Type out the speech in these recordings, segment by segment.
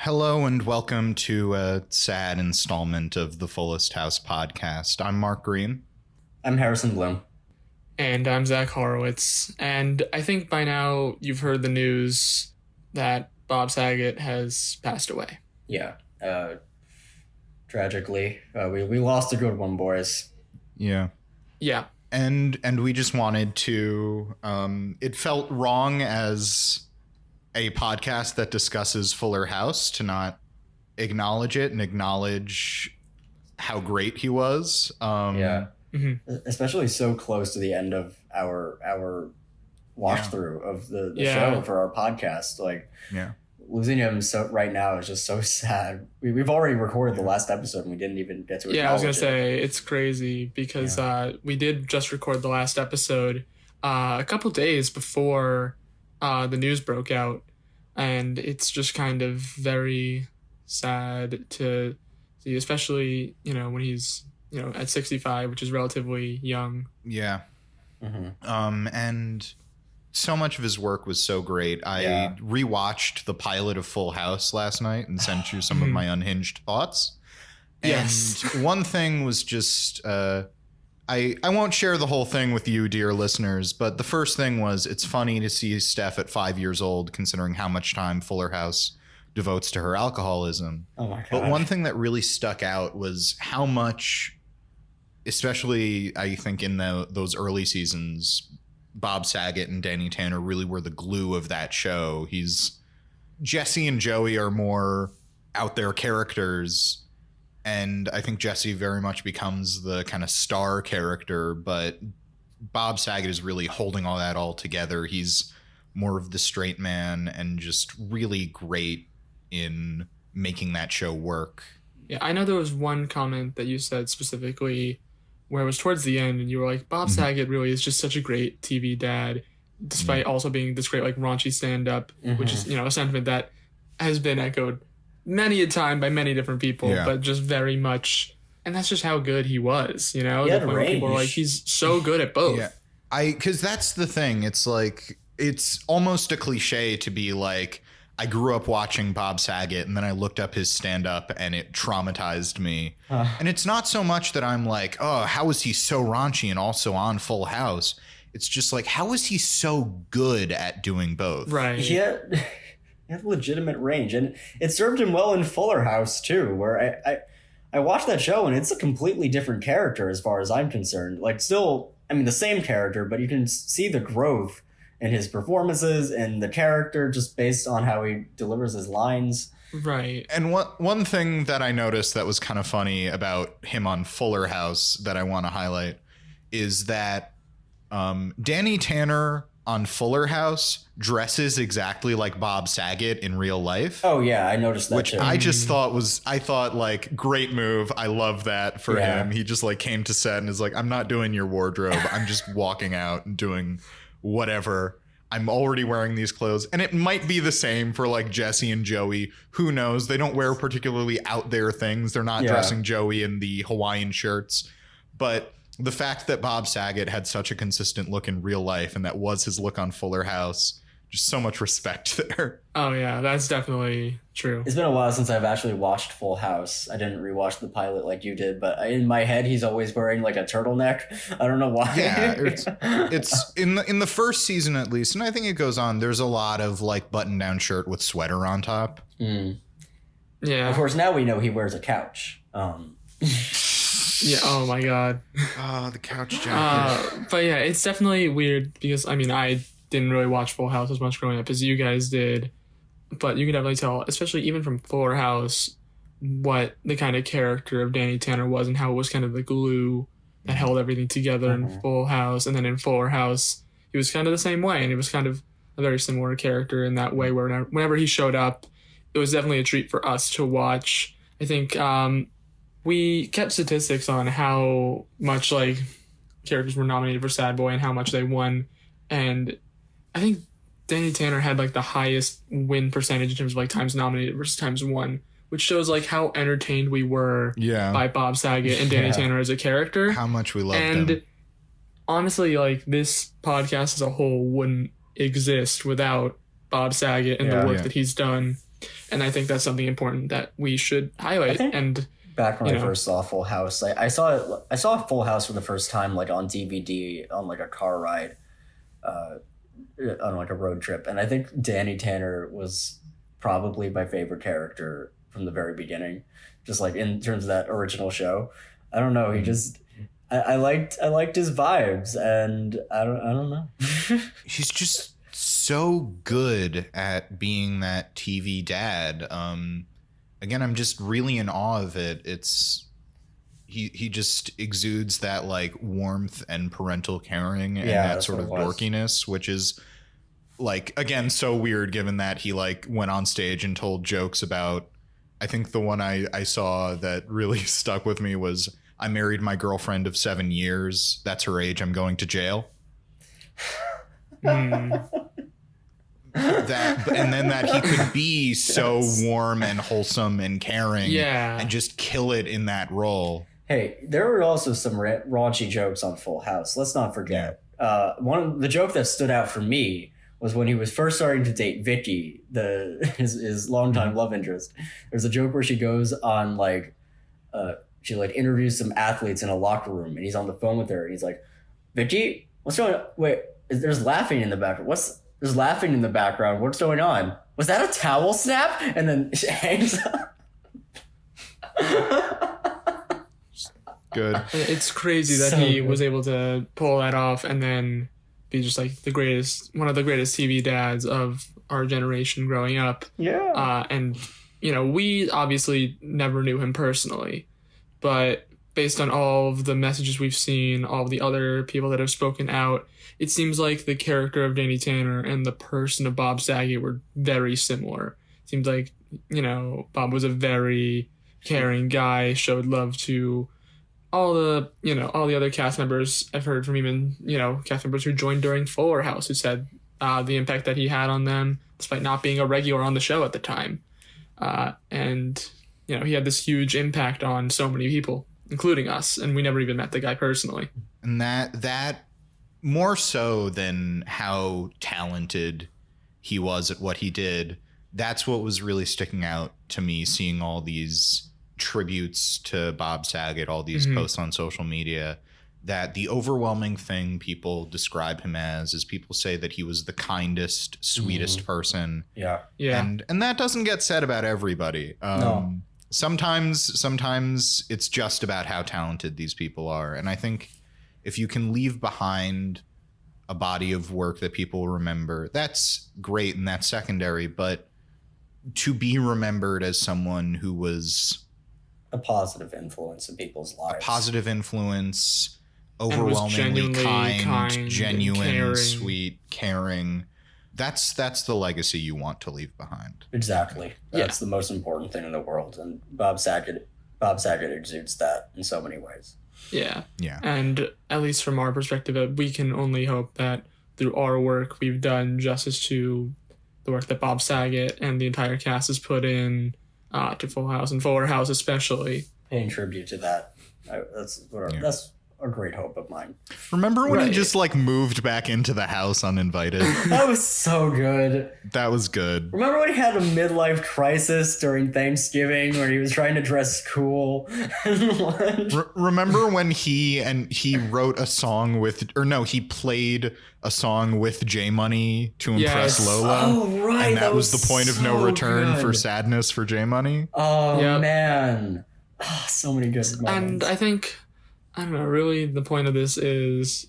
Hello and welcome to a sad installment of the Fullest House podcast. I'm Mark Green. I'm Harrison Bloom. And I'm Zach Horowitz. And I think by now you've heard the news that Bob Saget has passed away. Yeah. Tragically, we lost a good one, boys. Yeah. Yeah. And we just wanted to, it felt wrong as a podcast that discusses Fuller House to not acknowledge it and acknowledge how great he was. Yeah. Mm-hmm. Especially so close to the end of our watch through of the show for our podcast. Like, losing him right now is just so sad. We've already recorded the last episode and we didn't even get to it. Yeah, I was going to say, it's crazy because we did just record the last episode a couple days before the news broke out. And it's just kind of very sad to see, especially, when he's, at 65, which is relatively young. Yeah. Mm-hmm. And so much of his work was so great. I rewatched the pilot of Full House last night and sent you some of my unhinged thoughts. Yes. And one thing was just, I won't share the whole thing with you, dear listeners, but the first thing was it's funny to see Steph at 5 years old, considering how much time Fuller House devotes to her alcoholism. Oh my God. But one thing that really stuck out was how much, especially I think in those early seasons, Bob Saget and Danny Tanner really were the glue of that show. Jesse and Joey are more out there characters, and I think Jesse very much becomes the kind of star character, but Bob Saget is really holding all that all together. He's more of the straight man and just really great in making that show work. Yeah, I know there was one comment that you said specifically where it was towards the end and you were like, Bob Saget really is just such a great TV dad, despite also being this great, like, raunchy stand-up, which is, a sentiment that has been echoed many a time by many different people, but just very much, and that's just how good he was, the point where people are like, he's so good at both. Because that's the thing. It's like, it's almost a cliche to be like, I grew up watching Bob Saget and then I looked up his stand-up and it traumatized me. And it's not so much that I'm like, oh, how is he so raunchy and also on Full House? It's just like, how is he so good at doing both? Right. Yeah. He had legitimate range, and it served him well in Fuller House too, where I watched that show and it's a completely different character as far as I'm concerned. Like, still, I mean, the same character, but you can see the growth in his performances and the character just based on how he delivers his lines. Right. And one thing that I noticed that was kind of funny about him on Fuller House that I want to highlight is that Danny Tanner on Fuller House dresses exactly like Bob Saget in real life. Oh yeah, I noticed that which too. I just thought like, great move. I love that for him. He just like came to set and is like, I'm not doing your wardrobe. I'm just walking out and doing whatever. I'm already wearing these clothes. And it might be the same for like Jesse and Joey. Who knows? They don't wear particularly out there things. They're not dressing Joey in the Hawaiian shirts. But the fact that Bob Saget had such a consistent look in real life and that was his look on Fuller House, just so much respect there. Oh, yeah, that's definitely true. It's been a while since I've actually watched Full House. I didn't rewatch the pilot like you did, but in my head, he's always wearing like a turtleneck. I don't know why. Yeah, it's in the first season at least, and I think it goes on. There's a lot of like button-down shirt with sweater on top. Yeah. Of course, now we know he wears a couch. Yeah. Oh my God. Oh, the couch jacket. But yeah, it's definitely weird because I didn't really watch Full House as much growing up as you guys did, but you can definitely tell, especially even from Fuller House, what the kind of character of Danny Tanner was and how it was kind of the glue that held everything together in Full House. And then in Fuller House, he was kind of the same way, and he was kind of a very similar character in that way where whenever he showed up, it was definitely a treat for us to watch. I think we kept statistics on how much like characters were nominated for Sad Boy and how much they won. And I think Danny Tanner had like the highest win percentage in terms of like times nominated versus times won, which shows like how entertained we were by Bob Saget and Danny Tanner as a character. How much we loved him. And honestly, like this podcast as a whole wouldn't exist without Bob Saget and the work that he's done. And I think that's something important that we should highlight. And back when I first saw Full House, I saw Full House for the first time like on DVD on like a car ride, on like a road trip, and I think Danny Tanner was probably my favorite character from the very beginning, just like in terms of that original show. I don't know, he just I liked his vibes, and I don't know. He's just so good at being that TV dad. Again, I'm just really in awe of it. It's he just exudes that like warmth and parental caring and that sort of dorkiness, which is like, again, so weird given that he like went on stage and told jokes about, I think the one I saw that really stuck with me was, I married my girlfriend of 7 years. That's her age. I'm going to jail. That, and then that he could be so warm and wholesome and caring, and just kill it in that role. Hey, there were also some raunchy jokes on Full House. Let's not forget. The joke that stood out for me was when he was first starting to date Vicky, his longtime love interest. There's a joke where she goes on like, she like interviews some athletes in a locker room, and he's on the phone with her, and he's like, "Vicky, what's going on? Wait, there's laughing in the background. There's laughing in the background. What's going on? Was that a towel snap?" And then she hangs up. Good. It's crazy that he was able to pull that off and then be just like one of the greatest TV dads of our generation growing up. Yeah. And, we obviously never knew him personally, but based on all of the messages we've seen, all of the other people that have spoken out, it seems like the character of Danny Tanner and the person of Bob Saget were very similar. It seems like, Bob was a very caring guy, showed love to all the other cast members. I've heard from even, cast members who joined during Fuller House who said the impact that he had on them, despite not being a regular on the show at the time. And, he had this huge impact on so many people, including us, and we never even met the guy personally. And that more so than how talented he was at what he did, that's what was really sticking out to me, seeing all these tributes to Bob Saget, all these posts on social media, that the overwhelming thing people describe him as is people say that he was the kindest, sweetest person. Yeah. And that doesn't get said about everybody. No. Sometimes it's just about how talented these people are. And I think if you can leave behind a body of work that people remember, that's great and that's secondary. But to be remembered as someone who was a positive influence in people's lives, overwhelmingly kind, genuine, caring. sweet, caring. That's the legacy you want to leave behind. Exactly. That's the most important thing in the world, and Bob Saget exudes that in so many ways. Yeah. Yeah. And at least from our perspective, we can only hope that through our work, we've done justice to the work that Bob Saget and the entire cast has put in to Full House and Fuller House especially. Paying tribute to that. That's a great hope of mine. Remember when he just like moved back into the house uninvited? That was so good. That was good. Remember when he had a midlife crisis during Thanksgiving where he was trying to dress cool? Remember when he wrote a song he played a song with J Money to impress Lola? Oh, right. And that was the point of no return for Sadness for J Money? Oh, man. Oh, so many good moments. And I think, I don't know, really the point of this is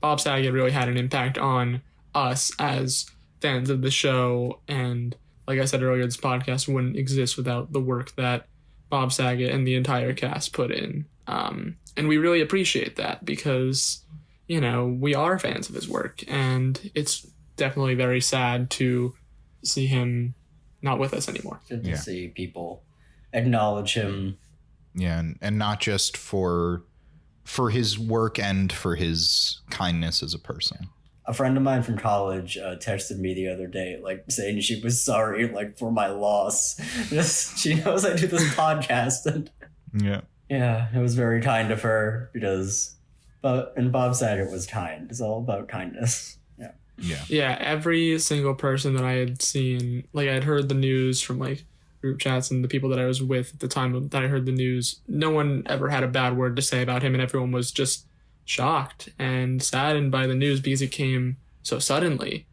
Bob Saget really had an impact on us as fans of the show. And like I said earlier, this podcast wouldn't exist without the work that Bob Saget and the entire cast put in. And we really appreciate that because, we are fans of his work. And it's definitely very sad to see him not with us anymore. Good to see people acknowledge him. Yeah, and not just for his work and for his kindness as a person. A friend of mine from college texted me the other day, saying she was sorry, for my loss. She knows I do this podcast, and it was very kind of her and Bob Saget was kind. It's all about kindness. Yeah. Yeah. Yeah, every single person that I had seen, like I'd heard the news from like group chats and the people that I was with at the time that I heard the news, no one ever had a bad word to say about him, and everyone was just shocked and saddened by the news because it came so suddenly.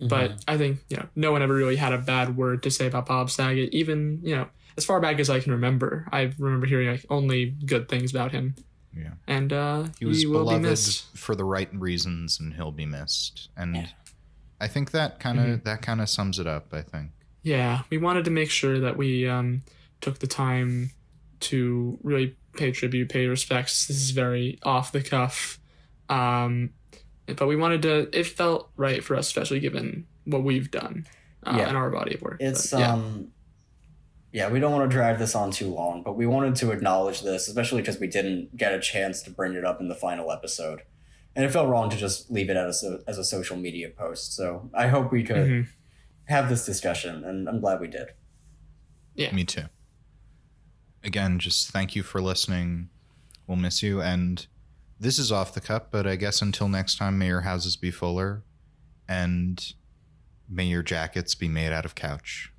But I think, no one ever really had a bad word to say about Bob Saget, even, as far back as I can remember. I remember hearing like only good things about him. Yeah. And he was will be beloved missed. for the right reasons, and he'll be missed. And I think that kind of sums it up, I think. Yeah, we wanted to make sure that we took the time to really pay tribute, pay respects. This is very off the cuff. But we wanted to, it felt right for us, especially given what we've done in our body of work. It's, but, we don't want to drag this on too long, but we wanted to acknowledge this, especially because we didn't get a chance to bring it up in the final episode. And it felt wrong to just leave it as a social media post. So I hope we could have this discussion, and I'm glad we did. Yeah. Me too. Again, just thank you for listening. We'll miss you. And this is off the cup, but I guess until next time, may your houses be fuller, and may your jackets be made out of couch.